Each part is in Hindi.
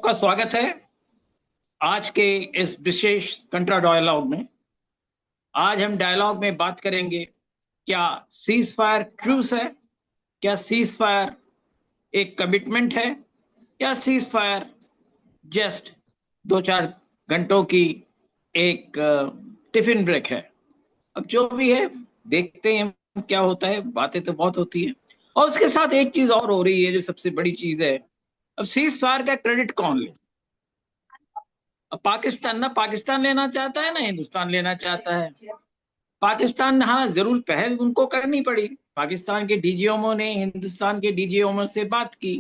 आपका स्वागत है आज के इस विशेष कंट्रा डायलॉग में। आज हम डायलॉग में बात करेंगे, क्या सीज फायर ट्रूस है? क्या सीज फायर एक कमिटमेंट है, या सीज फायर जस्ट 2-4 घंटों की एक टिफिन ब्रेक है? अब जो भी है, देखते हैं क्या होता है। बातें तो बहुत होती है, और उसके साथ एक चीज और हो रही है जो सबसे बड़ी चीज है। अब सीज फायर का क्रेडिट कौन ले? अब पाकिस्तान, ना पाकिस्तान लेना चाहता है ना हिंदुस्तान लेना चाहता है। पाकिस्तान, हाँ, जरूर पहल उनको करनी पड़ी। पाकिस्तान के डीजीएमओ ने हिंदुस्तान के डीजीएमओ से बात की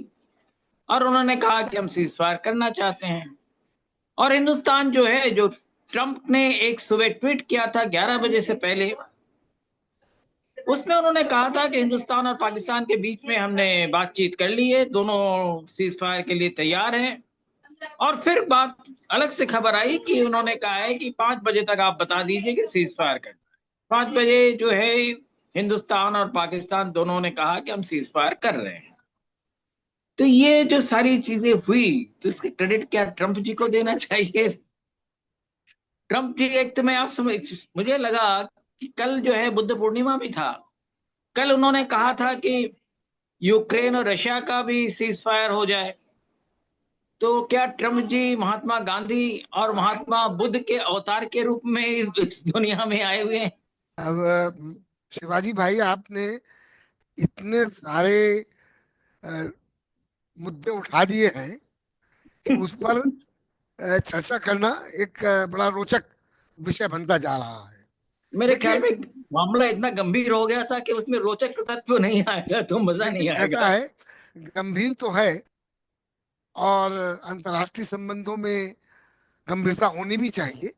और उन्होंने कहा कि हम सीज फायर करना चाहते हैं। और हिंदुस्तान जो है, जो ट्रंप ने एक सुबह ट्वीट किया था 11 बजे से पहले, उसमें उन्होंने कहा था कि हिंदुस्तान और पाकिस्तान के बीच में हमने बातचीत कर ली है, दोनों सीज फायर के लिए तैयार हैं। और फिर बात अलग से खबर आई कि उन्होंने कहा है कि 5 बजे तक आप बता दीजिए कि सीज फायर करना है। 5 बजे जो है, हिंदुस्तान और पाकिस्तान दोनों ने कहा कि हम सीज फायर कर रहे हैं। तो ये जो सारी चीजें हुई, तो इसके क्रेडिट क्या ट्रंप जी को देना चाहिए? ट्रंप जी, एक तो मैं आप समझ, मुझे लगा कि कल जो है बुद्ध पूर्णिमा भी था। कल उन्होंने कहा था कि यूक्रेन और रशिया का भी सीज फायर हो जाए। तो क्या ट्रम्प जी महात्मा गांधी और महात्मा बुद्ध के अवतार के रूप में इस दुनिया में आए हुए हैं? अब शिवाजी भाई, आपने इतने सारे अ, मुद्दे उठा दिए हैं कि उस पर चर्चा करना एक बड़ा रोचक विषय बनता जा रहा है। मेरे ख्याल देखिए, में मामला इतना गंभीर हो गया था कि उसमें रोचक तत्व नहीं आएगा तो मजा नहीं ऐसा आएगा। है, गंभीर तो है, और अंतर्राष्ट्रीय संबंधों में गंभीरता होनी भी चाहिए।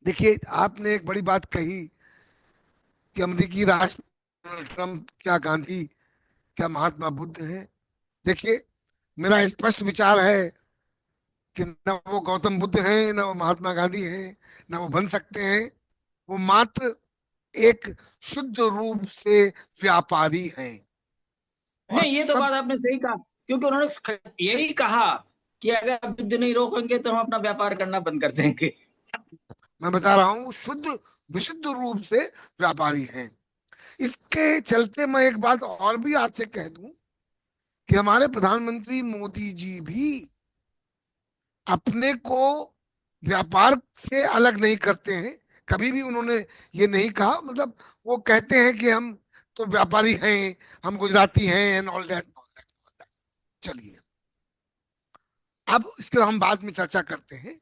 देखिए, आपने एक बड़ी बात कही कि अमेरिकी राष्ट्रपति डोनाल्ड ट्रंप क्या गांधी, क्या महात्मा बुद्ध हैं। देखिए, मेरा स्पष्ट विचार है कि न वो गौतम बुद्ध हैं, न वो महात्मा गांधी हैं, न वो बन सकते हैं। वो मात्र एक शुद्ध रूप से व्यापारी हैं। और नहीं, ये तो सब, बात आपने सही कहा, क्योंकि उन्होंने यही कहा कि अगर आप युद्ध नहीं रोकेंगे तो हम अपना व्यापार करना बंद कर देंगे। मैं बता रहा हूँ, शुद्ध विशुद्ध रूप से व्यापारी हैं। इसके चलते मैं एक बात और भी आपसे कह दूं कि हमारे प्रधानमंत्री मोदी जी भी अपने को व्यापार से अलग नहीं करते हैं। कभी भी उन्होंने ये नहीं कहा। मतलब वो कहते हैं कि हम तो व्यापारी हैं, हम गुजराती हैं, एंड ऑल दैट। चलिए, अब इसके हम बाद में चर्चा करते हैं।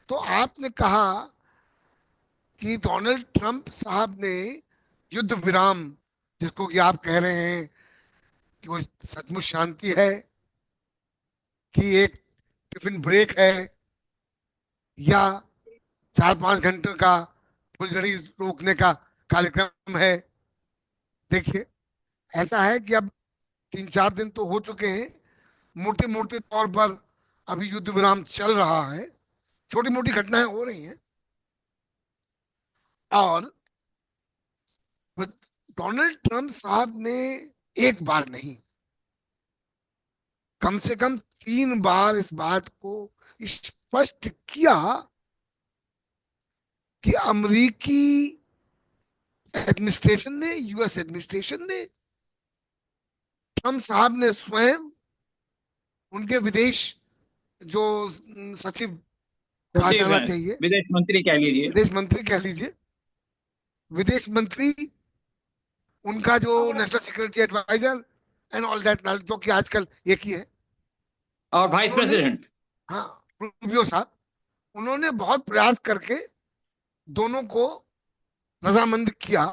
तो आपने कहा कि डोनाल्ड ट्रंप साहब ने युद्ध विराम, जिसको कि आप कह रहे हैं कि वो सचमुच शांति है, कि एक टिफिन ब्रेक है, या 4-5 घंटे का फुलझड़ी रोकने का कार्यक्रम है। देखिए, ऐसा है कि अब 3-4 दिन तो हो चुके हैं। मोटे मोटे तौर पर अभी युद्ध विराम चल रहा है, छोटी मोटी घटनाएं हो रही हैं। और डोनाल्ड ट्रंप साहब ने एक बार नहीं, कम से कम 3 बार इस बात को स्पष्ट किया कि अमेरिकी एडमिनिस्ट्रेशन ने, यूएस एडमिनिस्ट्रेशन ने, ट्रंप साहब ने स्वयं, उनके विदेश जो सचिव कहा सचिव जाना हैं, चाहिए, विदेश मंत्री कह लीजिए। विदेश मंत्री कह लीजिए, विदेश मंत्री, उनका जो national security adviser and all that, जो कि आजकल एक ही है, और वाइस उन्होंने, प्रेसिडेंट। हाँ, रूबियो साहब, उन्होंने बहुत प्रयास करके दोनों को रजामंद किया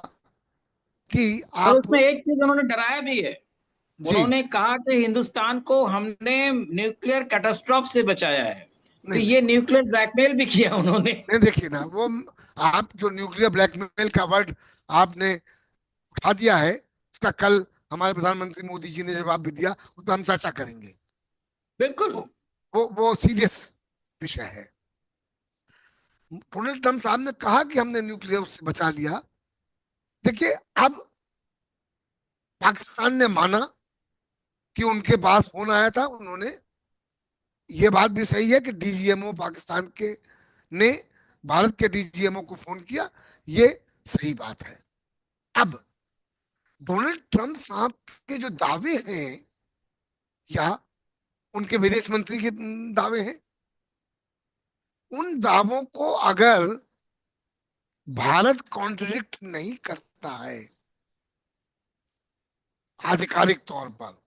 कि और आप, उसमें एक चीज उन्होंने डराया भी है। जी, उन्होंने कहा कि हिंदुस्तान को हमने न्यूक्लियर कैटास्ट्रॉफ से बचाया है। तो नहीं नहीं ये न्यूक्लियर ब्लैकमेल भी किया उन्होंने। नहीं, देखिए ना, वो आप जो न्यूक्लियर ब्लैकमेल का वर्ड आपने उठा दिया है, उसका कल हमारे प्रधानमंत्री मोदी जी ने जवाब भी दिया, उस पर हम चर्चा करेंगे। बिल्कुल। वो वो सीरियस विषय है। डोनाल्ड ट्रम्प साहब ने कहा कि हमने न्यूक्लियर से बचा लिया। देखिए, अब पाकिस्तान ने माना कि उनके पास फोन आया था, उन्होंने ये बात भी सही है कि डीजीएमओ पाकिस्तान के ने भारत के डीजीएमओ को फोन किया, ये सही बात है। अब डोनाल्ड ट्रंप साहब के जो दावे हैं या उनके विदेश मंत्री के दावे हैं, उन दावों को अगर भारत कॉन्ट्रडिक्ट नहीं करता है आधिकारिक तौर पर,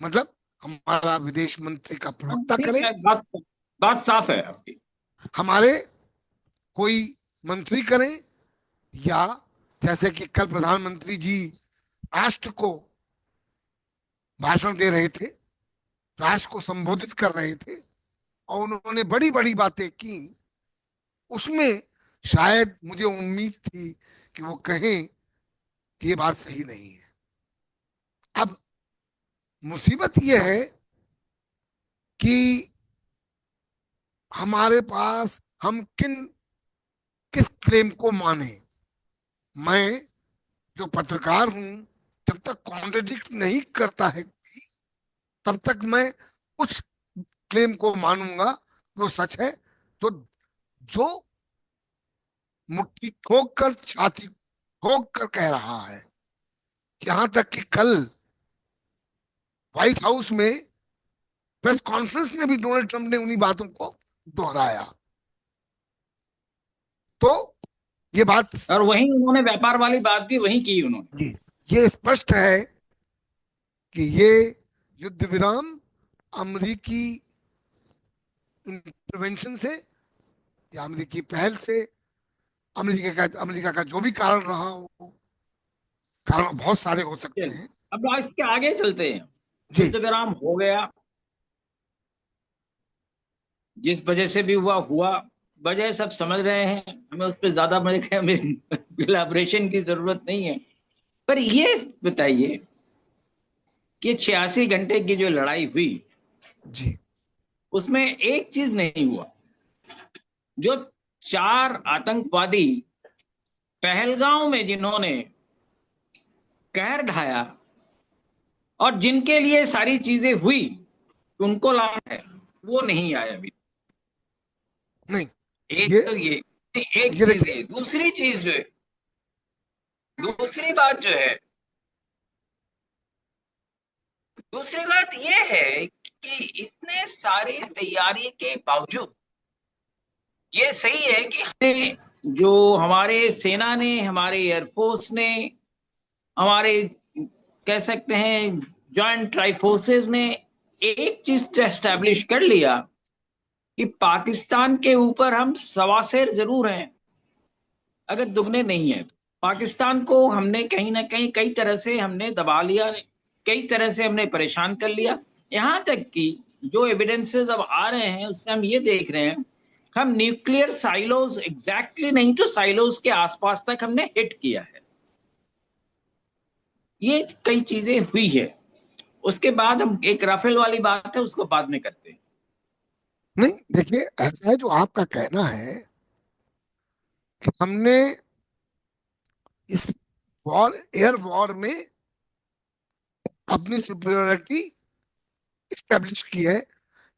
मतलब हमारा विदेश मंत्री का प्रवक्ता ठीक करे, है, बात साफ है आपकी। हमारे कोई मंत्री करें, या जैसे कि कल प्रधानमंत्री जी राष्ट्र को भाषण दे रहे थे, राष्ट्र को संबोधित कर रहे थे, और उन्होंने बड़ी बड़ी बातें की, उसमें शायद मुझे उम्मीद थी कि वो कहें कि ये बात सही नहीं है। अब मुसीबत ये है कि हमारे पास हम किस क्लेम को माने। मैं जो पत्रकार हूं, जब तक कॉन्ट्रडिक्ट नहीं करता है तब तक मैं उस क्लेम को मानूंगा जो सच है, जो जो मुट्ठी ठोक कर, छाती ठोक कर कह रहा है। यहां तक कि कल व्हाइट हाउस में प्रेस कॉन्फ्रेंस में भी डोनाल्ड ट्रंप ने उन्हीं बातों को दोहराया। तो ये बात, और वहीं उन्होंने व्यापार वाली बात भी वहीं की उन्होंने। ये ये स्पष्ट है कि ये युद्ध विराम अमेरिकी इंटरवेंशन से या अमेरिकी पहल से, अमेरिका का जो भी कारण रहा हो, कारण बहुत सारे हो सकते चलिए, हैं। अब इसके आगे चलते हैं। जी युद्ध विराम हो गया, जिस वजह से भी हुआ हुआ, वजह सब समझ रहे हैं, हमें उस पर ज्यादा मेरे इलाबरेशन की जरूरत नहीं है। पर ये बताइए कि 86 घंटे की जो लड़ाई हुई, जी उसमें एक चीज नहीं हुआ। जो 4 आतंकवादी पहलगांव में जिन्होंने कहर ढाया और जिनके लिए सारी चीजें हुई, उनको लाना है, वो नहीं आया अभी। नहीं, एक ये तो ये, एक ये चीज देखिए, ये, दूसरी चीज जो है, दूसरी बात जो है, दूसरी बात ये है कि इतने सारी तैयारी के बावजूद, ये सही है कि हमें, जो हमारे सेना ने, हमारे एयरफोर्स ने, हमारे कह सकते हैं जॉइंट ट्राई फोर्सेस ने एक चीज एस्टेब्लिश कर लिया कि पाकिस्तान के ऊपर हम सवासेर जरूर हैं, अगर दुगने नहीं है। पाकिस्तान को हमने कहीं ना कहीं कई तरह से हमने दबा लिया, कई तरह से हमने परेशान कर लिया। यहां तक कि जो एविडेंसेस अब आ रहे हैं उससे हम ये देख रहे हैं, हम न्यूक्लियर साइलोज, एग्जैक्टली नहीं तो साइलोज के आसपास तक हमने हिट किया है। ये कई चीजें हुई है। उसके बाद हम एक राफेल वाली बात है, उसको बाद में करते हैं। नहीं देखिए, ऐसा है जो आपका कहना है कि हमने इस वॉर, एयर वॉर में अपनी सुपीरियरिटी स्टेब्लिश की है।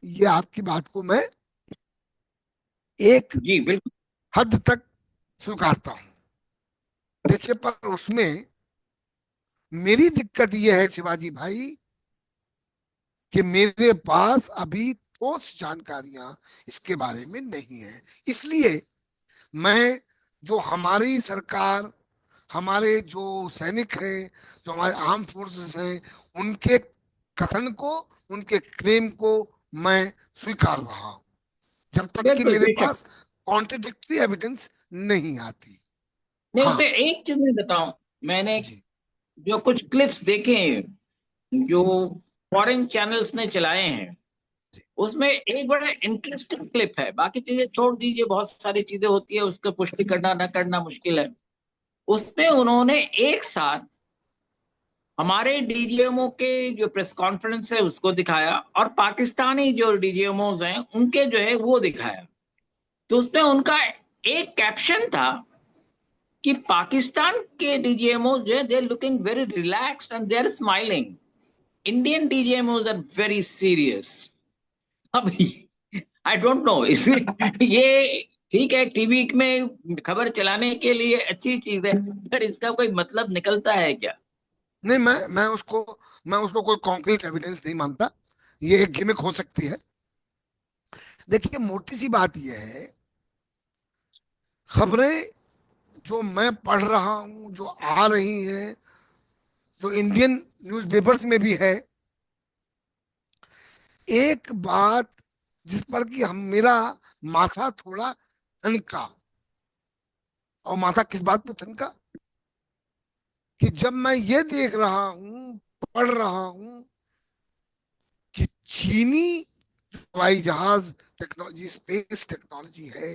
ये आपकी बात को मैं एक जी बिल्कुल। हद तक स्वीकारता हूं। देखिए, पर उसमें मेरी दिक्कत ये है शिवाजी भाई कि मेरे पास अभी ठोस जानकारियां इसके बारे में नहीं है। इसलिए मैं, जो हमारी सरकार, हमारे जो सैनिक हैं, जो हमारे आर्म फोर्सेस हैं, उनके कथन को, उनके क्लेम को मैं स्वीकार रहा हूं, जब तक कि बिल्कुल मेरे बेशक। पास कॉन्ट्रडिक्टरी एविडेंस नहीं आती। नहीं, हाँ। उसमें एक चीज मैं बताऊं, मैंने जी जो कुछ क्लिप्स देखे हैं, जो जी फॉरेन चैनल्स ने चलाए हैं, जी उसमें एक बड़ा इंटरेस्टिंग क्लिप है। बाकी चीजें छोड़ दीजिए, बहुत सारी चीजें होती है, उसका पुष्टि करना ना करना मुश्किल है। उसमें उन्होंने एक साथ हमारे डीजीएमओ के जो प्रेस कॉन्फ्रेंस है उसको दिखाया, और पाकिस्तानी जो डीजीएमओज हैं उनके जो है वो दिखाया। तो उसमें उनका एक कैप्शन था कि पाकिस्तान के डीजीएमओ जो है, they are looking very relaxed and they are smiling, Indian DGMOs are very serious. अभी आई डोंट नो इसलिए ये ठीक है, टीवी में खबर चलाने के लिए अच्छी चीज है, पर इसका कोई मतलब निकलता है क्या? नहीं, मैं उसको कोई कॉन्क्रीट एविडेंस नहीं मानता। ये एक गिमिक हो सकती है। देखिए, मोटी सी बात यह है, खबरें जो मैं पढ़ रहा हूं, जो आ रही हैं, जो इंडियन न्यूज़पेपर्स में भी है, एक बात जिस पर कि हम मेरा माथा थोड़ा ठनका। और माथा किस बात पर ठनका? कि जब मैं ये देख रहा हूं, पढ़ रहा हूं कि चीनी हवाई जहाज टेक्नोलॉजी, स्पेस टेक्नोलॉजी है,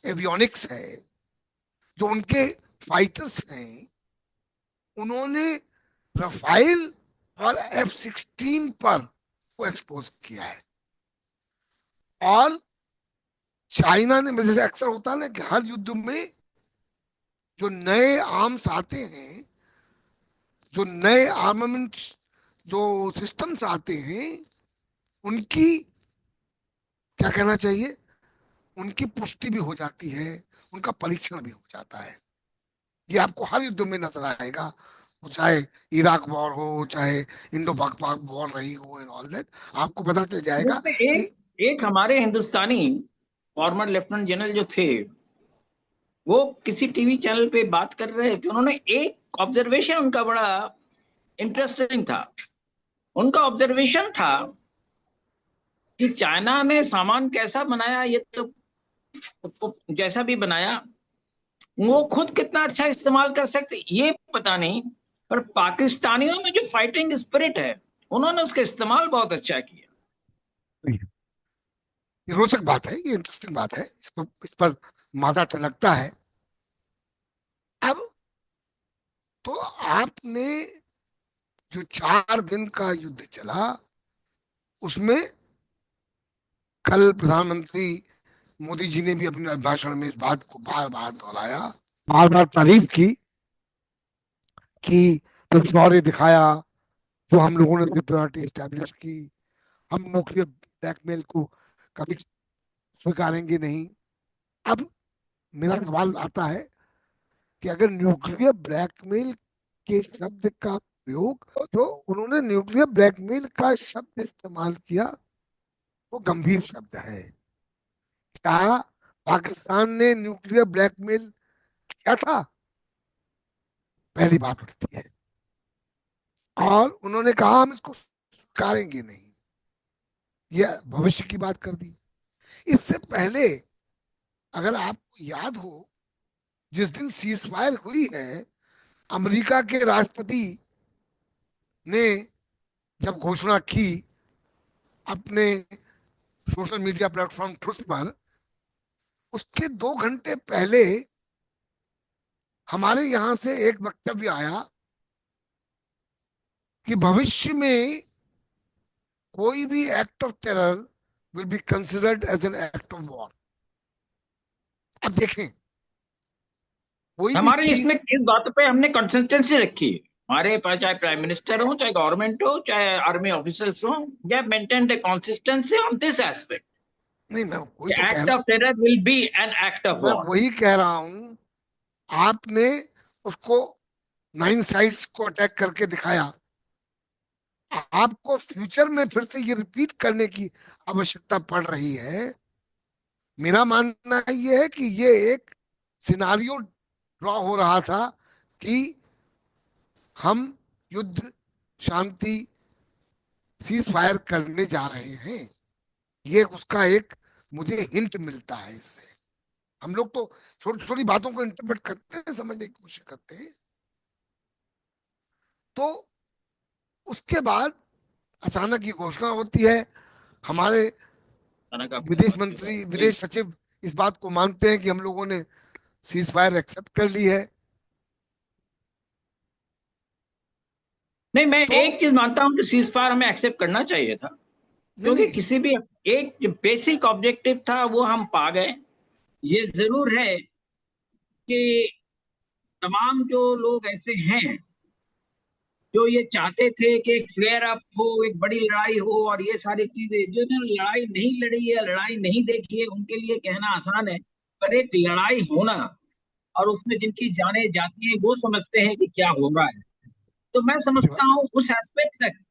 एवियोनिक्स है, जो उनके फाइटर्स हैं, उन्होंने रफाइल और F-16 पर को एक्सपोज किया है। और चाइना ने, जैसे अक्सर होता है ना कि हर युद्ध में जो नए आर्म्स आते हैं, जो नए आर्मामेंट, जो सिस्टम्स आते हैं, उनकी, क्या कहना चाहिए, उनकी पुष्टि भी हो जाती है, उनका परीक्षण भी हो जाता है। ये आपको हर युद्ध में नजर आएगा, वो चाहे इराक वॉर हो, चाहे इंडो पाक पाक वॉर रही हो, एंड ऑल दैट, आपको पता चल जाएगा उसमें कि। एक एक हमारे हिंदुस्तानी फॉर्मर लेफ्टिनेंट जनरल जो थे, वो किसी टीवी चैनल पे बात कर रहे थे, उन्होंने एक ऑब्जर्वेशन उनका बड़ा इंटरेस्टिंग था। उनका ऑब्जर्वेशन था कि चाइना ने सामान कैसा बनाया, ये तो जैसा भी बनाया, वो खुद कितना अच्छा इस्तेमाल कर सकते ये पता नहीं, पर पाकिस्तानियों में जो फाइटिंग स्पिरिट है, उन्होंने उसका इस्तेमाल बहुत अच्छा किया। ये रोचक बात है, ये इंटरेस्टिंग बात है, इस पर माथा ठनकता है। अब तो आपने, जो 4 दिन का युद्ध चला, उसमें कल प्रधानमंत्री मोदी जी ने भी अपने भाषण में इस बात को बार बार दोहराया, बार बार तारीफ की कि जो शौर्य दिखाया, जो हम लोगों ने सिक्योरिटी एस्टेब्लिश की, हम न्यूक्लियर ब्लैकमेल को कभी स्वीकारेंगे नहीं। अब मेरा सवाल आता है कि अगर न्यूक्लियर ब्लैकमेल के शब्द का प्रयोग, जो उन्होंने न्यूक्लियर ब्लैकमेल का शब्द इस्तेमाल किया, वो गंभीर शब्द है। क्या पाकिस्तान ने न्यूक्लियर ब्लैकमेल किया था? पहली बात उठती है। और उन्होंने कहा हम इसको स्वीकारेंगे नहीं। यह भविष्य की बात कर दी। इससे पहले, अगर आपको याद हो, जिस दिन सीज फायर हुई है, अमेरिका के राष्ट्रपति ने जब घोषणा की अपने सोशल मीडिया प्लेटफॉर्म ट्रुथ पर, उसके 2 घंटे पहले हमारे यहां से एक वक्तव्य आया कि भविष्य में कोई भी act of terror will be considered as an act of war. अब देखें, कोई भी हमारे चीज। इसमें इस बात पे हमने कंसिस्टेंसी रखी है। हमारे पास चाहे प्राइम मिनिस्टर हो, चाहे गवर्नमेंट हो, चाहे आर्मी ऑफिसर्स हो, they have maintained A consistency on this aspect. नहीं, मैं वही तो कह एक्ट रहा of terror will B N act of मैं वॉर। वही कह रहा हूं। आपने उसको 9 साइड्स को अटैक करके दिखाया। आपको फ्यूचर में फिर से ये रिपीट करने की आवश्यकता पड़ रही है। मेरा मानना ये है कि ये एक सिनारियो ड्रॉ हो रहा था कि हम युद्ध, शांति, सीज फायर करने जा रहे हैं। ये उसका एक मुझे हिंट मिलता है इससे। हम लोग तो छोटी छोटी बातों को इंटरप्रेट करते हैं, समझने की कोशिश करते हैं। तो उसके बाद अचानक ये घोषणा होती है। हमारे विदेश मंत्री, विदेश सचिव इस बात को मानते हैं कि हम लोगों ने सीज फायर एक्सेप्ट कर ली है। नहीं, मैं तो एक चीज मानता हूं कि सीज फायर हमें एक्सेप्ट करना चाहिए था, नहीं, क्योंकि नहीं, किसी भी एक जो बेसिक ऑब्जेक्टिव था वो हम पा गए। ये जरूर है कि तमाम जो लोग ऐसे हैं जो ये चाहते थे कि एक फ्लेयर अप हो, एक बड़ी लड़ाई हो, और ये सारी चीजें, जो जो लड़ाई नहीं लड़ी है, लड़ाई नहीं देखी है, उनके लिए कहना आसान है। पर एक लड़ाई होना और उसमें जिनकी जानें जाती हैं, वो समझते हैं कि क्या हो रहा है। तो मैं जी बात। समझता हूँ उस एस्पेक्ट तक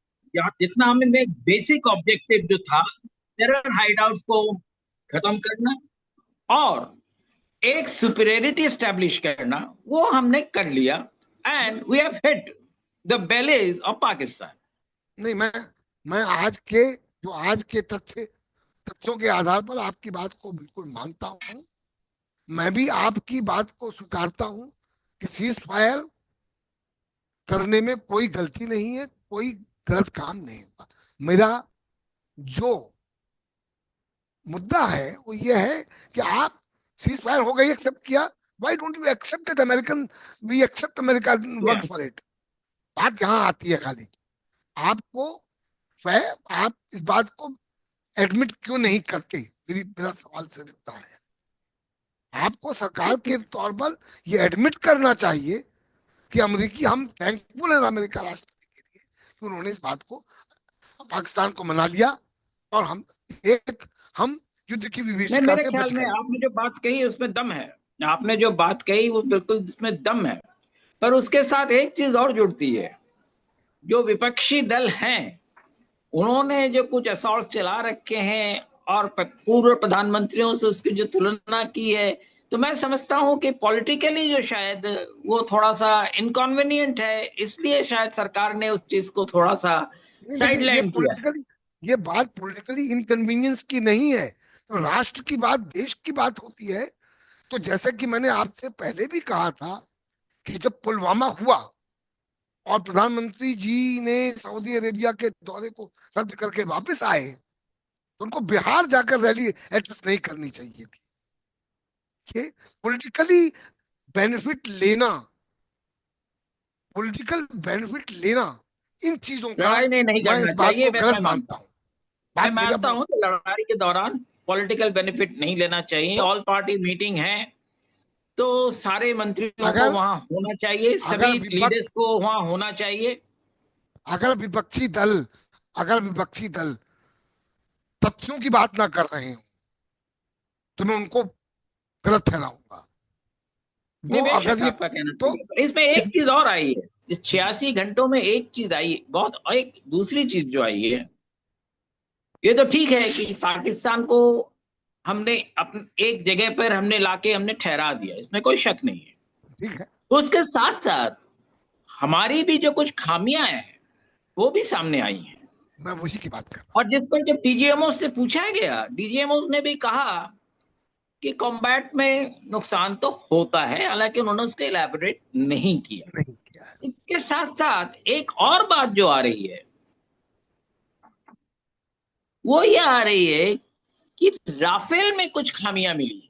जितना हमें बेसिक ऑब्जेक्टिव जो था, टेरर हाइडआउट्स को खत्म करना और एक सुपीरियरिटी स्टैब्लिश करना, वो हमने कर लिया। नहीं and we have hit the bellies of Pakistan. नहीं, मैं आज के तथ्यों के आधार पर आपकी बात को बिल्कुल मानता हूँ। मैं भी आपकी बात को स्वीकारता हूँ कि सीज फायर करने में कोई गलती नहीं है, कोई गलत काम नहीं हुआ। मेरा जो मुद्दा है वो ये है कि आप सीज फायर हो गई, एक्सेप्ट किया, why don't you accept it American, we accept American Yeah. Word for it. बात यहाँ आती है खाली, आपको आप इस बात को एडमिट क्यों नहीं करते, मेरा सवाल सिर्फ इतना है। आपको सरकार के तौर पर ये एडमिट करना चाहिए कि अमेरिकी, हम थैंकफुल है अमेरिका राष्ट्रपति के लिए कि उन्होंने इस बात को, पाकिस्तान को मना लिया, और एक हम युद्ध की नहीं, विभीषिका मेरे से ख्याल बच में गए। आपने जो बात कही उसमें दम है। आपने जो बात कही वो बिल्कुल इसमें दम है। पर उसके साथ एक चीज और जुड़ती है। जो विपक्षी दल हैं, उन्होंने जो कुछ असॉल्ट चला रखे हैं और पूर्व प्रधानमंत्रियों से उसकी जो तुलना की है, तो मैं समझता हूं कि पॉलिटिकली जो शायद वो थोड़ा सा इनकॉन्वीनियंट है, इसलिए शायद सरकार ने उस चीज को थोड़ा सा नहीं, लेकिन साइडलाइन किया है। ये बात पॉलिटिकली इनकन्वीनियंस की नहीं है, तो राष्ट्र की बात, देश की बात होती है। तो जैसे कि मैंने आपसे पहले भी कहा था कि जब पुलवामा हुआ और प्रधानमंत्री जी ने सऊदी अरेबिया के दौरे को रद्द करके वापस आए, तो उनको बिहार जाकर रैली एड्रेस नहीं करनी चाहिए थी। कि पॉलिटिकली बेनिफिट लेना, पॉलिटिकल बेनिफिट लेना इन चीजों का, लड़ाई नहीं मैं इस करना बात चाहिए, को मैं गलत मानता मानता हूँ। हूँ। मैं बात मेरा मानता हूं कि लड़ाई के दौरान पॉलिटिकल बेनिफिट नहीं लेना चाहिए। तो ऑल पार्टी मीटिंग है, तो सारे मंत्रियों को अगर वहां होना चाहिए, अगर सभी विपक्ष लीडर्स को वहां होना चाहिए। अगर विपक्षी दल अगर विपक्षी दल तथ्यों की बात ना कर रहे हो, तो मैं उनको गलत ठहराऊंगा। नहीं, वो अगर बेशक ये, आपका कहना तो सही है, पर इसमें एक इस चीज और आई है। इस जी जी 86 घंटों में एक चीज आई, बहुत, और एक दूसरी चीज जो आई है। ये तो ठीक है कि पाकिस्तान को हमने अपन एक जगह पर हमने लाके हमने ठहरा दिया, इसमें कोई शक नहीं है। ठीक है, तो उसके साथ साथ हमारी भी जो कुछ खामियां हैं, वो भी सामने आई हैं। मैं वही की बात कर रहा और जिस पर जब डीजीएमओ से पूछा गया, डीजीएमओ ने भी कहा कि कॉम्बैट में नुकसान तो होता है, हालांकि उन्होंने उसको इलेबोरेट नहीं किया। नहीं किया है। इसके साथ साथ एक और बात जो आ रही है, वो ये आ रही है कि राफेल में कुछ खामियां मिली।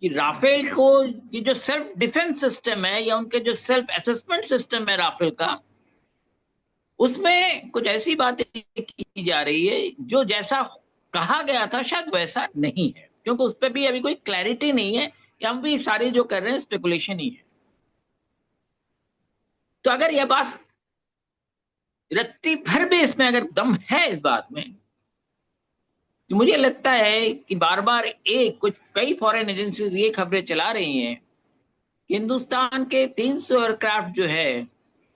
कि राफेल को, ये जो सेल्फ डिफेंस सिस्टम है या उनके जो सेल्फ असेसमेंट सिस्टम है राफेल का, उसमें कुछ ऐसी बातें की जा रही है जो जैसा कहा गया था शायद वैसा नहीं है, क्योंकि उस पर भी अभी कोई क्लैरिटी नहीं है। कि हम भी सारे जो कर रहे हैं स्पेकुलेशन ही है। तो अगर यह बात रत्ती भर भी इसमें अगर दम है इस बात में, तो मुझे लगता है कि बार बार एक कुछ कई फॉरेन एजेंसीज ये खबरें चला रही हैं कि हिंदुस्तान के 300 एयरक्राफ्ट जो है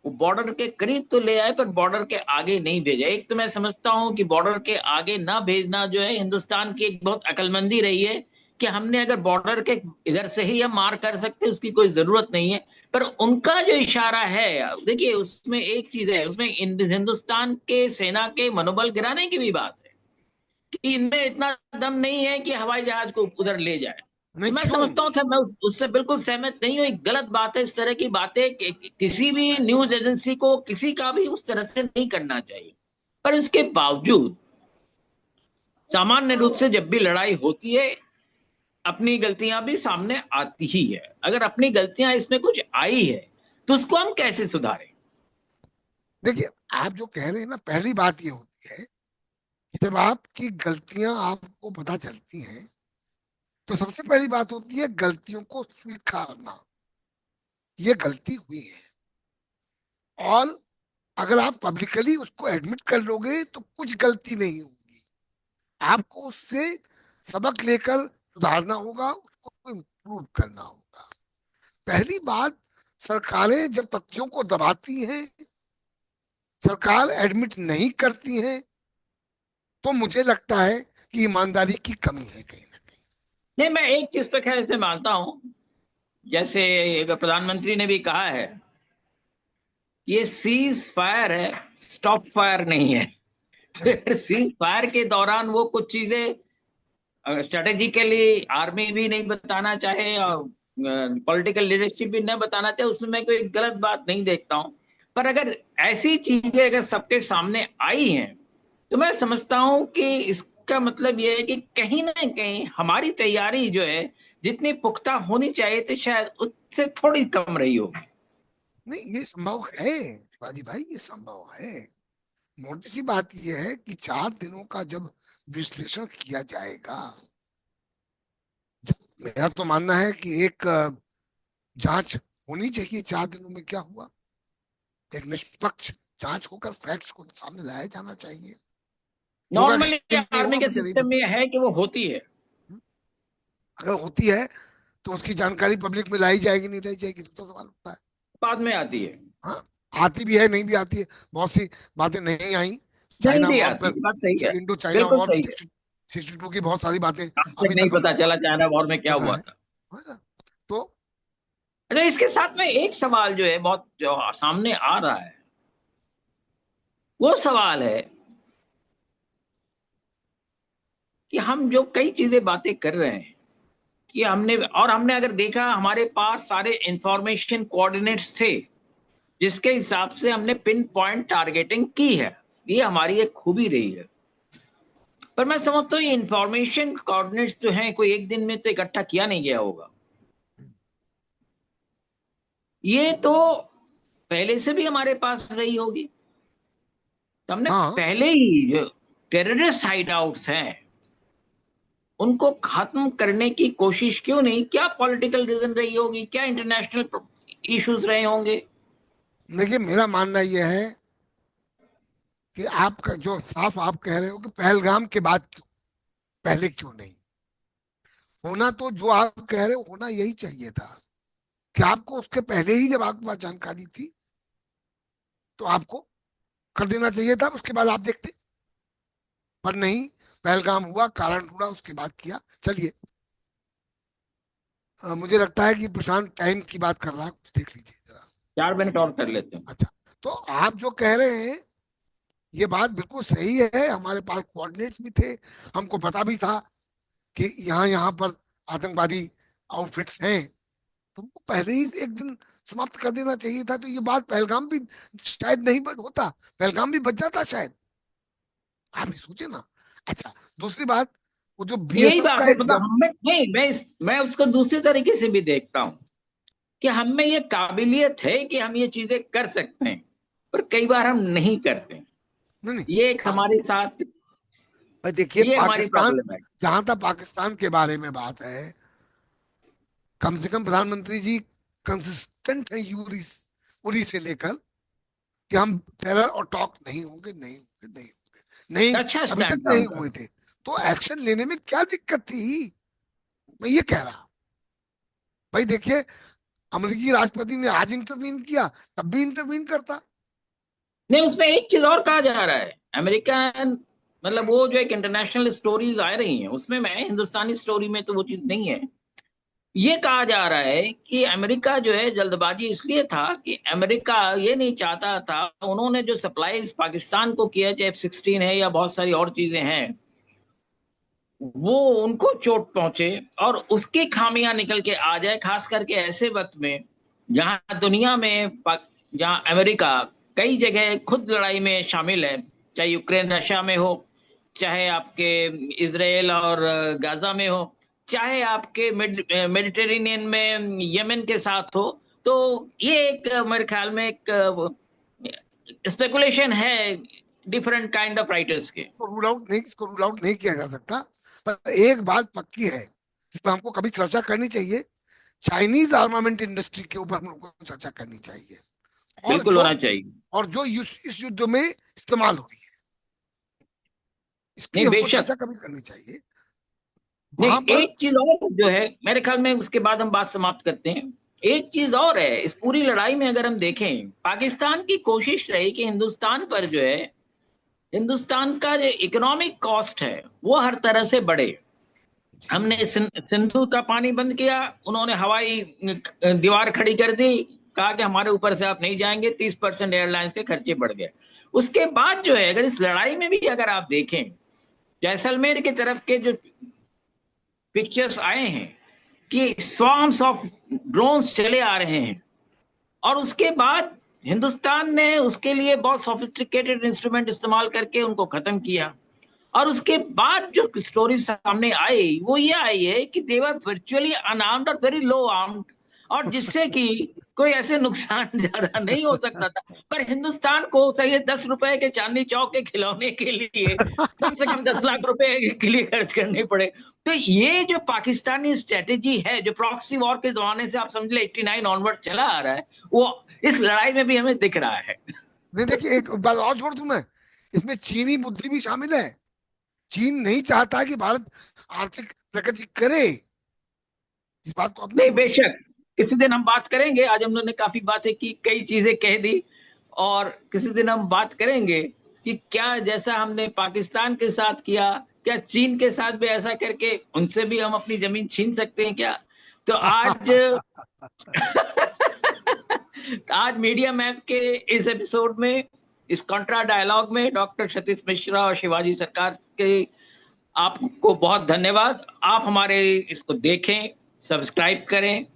वो बॉर्डर के करीब तो ले आए, पर बॉर्डर के आगे नहीं भेजा। एक तो मैं समझता हूं कि बॉर्डर के आगे ना भेजना जो है हिंदुस्तान की एक बहुत अक्लमंदी रही है। कि हमने अगर बॉर्डर के इधर से ही हम मार कर सकते, उसकी कोई जरूरत नहीं है। पर उनका जो इशारा है, देखिए उसमें एक चीज है, उसमें हिंदुस्तान के सेना के मनोबल गिराने की भी बात है। कि इनमें इतना दम नहीं है कि हवाई जहाज को उधर ले जाए। तो नहीं, मैं क्यों? समझता हूँ कि मैं उससे बिल्कुल सहमत नहीं हूँ। एक गलत बात है इस तरह की बातें किसी भी न्यूज एजेंसी को किसी का भी उस तरह से नहीं करना चाहिए। पर इसके बावजूद सामान्य रूप से जब भी लड़ाई होती है, अपनी गलतियां भी सामने आती ही है। अगर अपनी गलतियां इसमें कुछ आई है, तो उसको हम कैसे सुधारें? देखिए, आप जो कह रहे हैं ना, पहली बात ये होती है कि जब आपकी गलतियां आपको पता चलती हैं, तो सबसे पहली बात होती है गलतियों को स्वीकारना। ये गलती हुई है, और अगर आप पब्लिकली उसको एडमिट कर लोगे तो कुछ गलती नहीं होगी, आपको उससे सबक लेकर सुधारना होगा, उसको इम्प्रूव करना होगा। पहली बात, सरकारें जब तथ्यों को दबाती हैं, सरकार एडमिट नहीं करती है, तो मुझे लगता है कि ईमानदारी की कमी है कहीं ना कहीं। नहीं, मैं एक चीज तो खैर से मानता हूं, जैसे एक प्रधानमंत्री ने भी कहा है, ये सीज फायर है, स्टॉप फायर नहीं है। सीज फायर के दौरान वो कुछ चीजें स्ट्रेटेजिकली आर्मी भी नहीं बताना चाहे और पॉलिटिकल लीडरशिप भी नहीं बताना चाहे, उसमें मैं कोई गलत बात नहीं देखता हूं। पर अगर ऐसी चीजें अगर सबके सामने आई हैं, तो मैं समझता हूं कि इसका मतलब यह है कि कहीं ना कहीं हमारी तैयारी जो है, जितनी पुख्ता होनी चाहिए थी, शायद उससे थोड़ी कम रही होगी। नहीं, ये संभव है शिवाजी भाई, ये संभव है। मोटी सी बात यह है कि 4 दिनों का जब विश्लेषण किया जाएगा, मेरा तो मानना है कि एक जांच होनी चाहिए 4 दिनों में क्या हुआ। एक निष्पक्ष जांच होकर फैक्ट्स को सामने लाया जाना चाहिए। होगा नॉर्मली कि नहीं आर्मी होगा के मुझे नहीं सिस्टम में पता। यह है कि वो होती है। अगर होती है तो उसकी जानकारी पब्लिक में लाई जाएगी नहीं लाई जाएगी, तो सवाल उठता है। बाद में आती है। हाँ, आती भी है नहीं भी आती है, बहुत सी बातें नहीं आई। नहीं चाइना भी वॉर आती पर, है, बात सही है। इंडो चाइना बिल्कुल वॉर सही है। 62 की बहुत सारी बातें आज तक अभी नहीं तक पता हमको चला चाइना वॉर में क्या पता हुआ है। था। है ना? तो अच्छा, इसके साथ में एक सवाल जो है बहुत जो सामने आ रहा है, वो सवाल है कि हम जो कई चीजें बातें कर रहे हैं, कि हमने अगर देखा, हमारे पास सारे इंफॉर्मेशन कोऑर्डिनेट्स थे, जिसके हिसाब से हमने पिन पॉइंट टारगेटिंग की है। ये हमारी एक खूबी रही है। पर मैं समझता हूँ ये इंफॉर्मेशन कोऑर्डिनेट्स जो हैं, कोई एक दिन में तो इकट्ठा किया नहीं गया होगा। ये तो पहले से भी हमारे पास रही होगी। तो हमने हाँ, पहले ही जो टेररिस्ट हाइडआउट्स हैं, उनको खत्म करने की कोशिश क्यों नहीं? क्या पॉलिटिकल रीजन रही होगी, क्या इंटरनेशनल इश्यूज रहे होंगे? देखिए मेरा मानना यह है कि आपका जो साफ आप कह रहे हो कि पहलगाम के बाद क्यों, पहले क्यों नहीं होना, तो जो आप कह रहे हो होना यही चाहिए था कि आपको उसके पहले ही जब आपके पास जानकारी थी तो आपको कर देना चाहिए था, उसके बाद आप देखते। पर नहीं, पहलगाम हुआ, कारण ढूंढा, उसके बाद किया। चलिए, मुझे लगता है कि प्रशांत टाइम की बात कर रहा है, कुछ देख लीजिए जरा। 4 मिनट और कर लेते हैं। अच्छा, तो आप जो कह रहे हैं ये बात बिल्कुल सही है, हमारे पास कोऑर्डिनेट्स भी थे, हमको पता भी था कि यहाँ यहाँ पर आतंकवादी आउटफिट्स हैं, तुमको पहले ही एक दिन समाप्त कर देना चाहिए था, तो ये बात पहलगाम भी शायद नहीं होता, पहलगाम भी बच जाता शायद। आप ही सोचे ना। अच्छा, दूसरी बात, वो जो यही बीएसएफ बात का है, एक मतलब जब, हमें नहीं, मैं उसको दूसरे तरीके से भी देखता हूं कि हम में ये काबिलियत है कि हम ये चीजें कर सकते हैं, पर कई बार हम नहीं करते। नहीं नहीं, ये एक हमारे साथ, भाई देखिए ये हमारी पाकिस्तान, प्रॉब्लम है। जहां तक पाकिस्तान के बारे में बात है, कम से कम प्रधानमंत्री जी कंसिस्टेंट है यूरी उरी से लेकर कि हम टेरर और टॉक नहीं होंगे, नहीं होंगे, नहीं होंगे, नहीं, अच्छा अभी तक स्टैंड था नहीं उनका। हुए थे। तो एक्शन लेने में क्या दिक्कत थी, मैं ये कह रहा। भाई देखिए, अमेरिकी राष्ट्रपति ने आज इंटरवीन किया, तब भी इंटरवीन करता। नहीं, उसमें एक चीज और कहा जा रहा है, अमेरिकन, मतलब वो जो एक इंटरनेशनल स्टोरीज आ रही हैं, उसमें मैं हिंदुस्तानी स्टोरी में तो वो चीज नहीं है। ये कहा जा रहा है कि अमेरिका जो है जल्दबाजी इसलिए था कि अमेरिका ये नहीं चाहता था, उन्होंने जो सप्लाईज पाकिस्तान को किया, चाहे F-16 है या बहुत सारी और चीजें हैं, वो उनको चोट पहुंचे और उसकी खामियां निकल के आ जाए, खास करके ऐसे वक्त में जहां दुनिया में जहां अमेरिका कई जगह खुद लड़ाई में शामिल है, चाहे यूक्रेन रशिया में हो, चाहे आपके इसराइल और गाजा में हो, चाहे आपके मेडिटेरेनियन में यमन के साथ हो। तो ये एक मेरे ख्याल में एक स्पेकुलेशन है डिफरेंट काइंड ऑफ राइटर्स के। रूल आउट नहीं, इसको रूल आउट नहीं किया जा सकता। पर एक बात पक्की है जिस पर हमको कभी चर्चा करनी चाहिए, चाइनीज आर्मामेंट इंडस्ट्री के ऊपर हम लोग को चर्चा करनी चाहिए। और बिल्कुल जो होना चाहिए। और जो इस युद्ध में इस्तेमाल हुई है, इसकी नहीं हमको बेशक। चर्चा कभी करनी चाहिए नहीं, वहां पर। एक चीज और जो है मेरे ख्याल में, उसके बाद हम बात समाप्त करते हैं। एक चीज और है इस पूरी लड़ाई में, अगर हम देखें, पाकिस्तान की कोशिश रही कि हिंदुस्तान पर जो है, हिंदुस्तान का जो इकोनॉमिक कॉस्ट है वो हर तरह से बढ़े। जी हमने जी। सिंधु का पानी बंद किया, उन्होंने हवाई दीवार खड़ी कर दी, कहा कि हमारे ऊपर से आप नहीं जाएंगे, 30% एयरलाइंस के खर्चे बढ़ गए। उसके बाद जो है, अगर इस लड़ाई में भी अगर आप देखें, जैसलमेर की तरफ के जो पिक्चर्स आए हैं कि स्वार्म्स ऑफ ड्रोन्स चले आ रहे हैं, और उसके बाद हिंदुस्तान ने उसके लिए बहुत सोफिस्टिकेटेड इंस्ट्रूमेंट इस्तेमाल करके उनको खत्म किया। और उसके बाद जो स्टोरी सामने आई वो ये आई है कि देवर वर्चुअली अनआर्म्ड और वेरी लो आर्म्ड, और जिससे कि कोई ऐसे नुकसान ज्यादा नहीं हो सकता था। पर हिंदुस्तान को सही है, 10 रुपए के चांदनी चौक के खिलौने के लिए कम से कम 10 लाख रुपए के लिए खर्च करने पड़े। तो ये जो पाकिस्तानी स्ट्रेटेजी है, जो प्रॉक्सी वॉर के जमाने से आप समझ ले 89 ऑनवर्ड चला आ रहा है, वो इस लड़ाई में भी हमें दिख रहा है। नहीं देखिए, एक बात और जोड़ दूं मैं, इसमें चीनी बुद्धि भी शामिल है। चीन नहीं चाहता कि भारत आर्थिक प्रगति करे, इस बात को आप ना नहीं भूलिए। बेशक, किसी दिन हम बात करेंगे। आज हम लोगों ने काफी बातें की, कई चीजें कह दी, और किसी दिन हम बात करेंगे कि क्या जैसा हमने पाकिस्तान के साथ किया, क्या चीन के साथ भी ऐसा करके उनसे भी हम अपनी जमीन छीन सकते हैं क्या। तो आज आज मीडिया मैप के इस एपिसोड में, इस कॉन्ट्रा डायलॉग में, डॉक्टर सतीश मिश्रा और शिवाजी सरकार के आपको बहुत धन्यवाद। आप हमारे इसको देखें, सब्सक्राइब करें,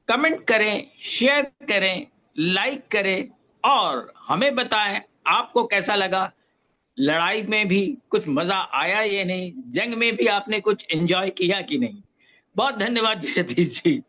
कमेंट करें, शेयर करें, लाइक करें, और हमें बताएं आपको कैसा लगा। लड़ाई में भी कुछ मजा आया या नहीं, जंग में भी आपने कुछ एंजॉय किया कि नहीं। बहुत धन्यवाद जी, सतीश जी।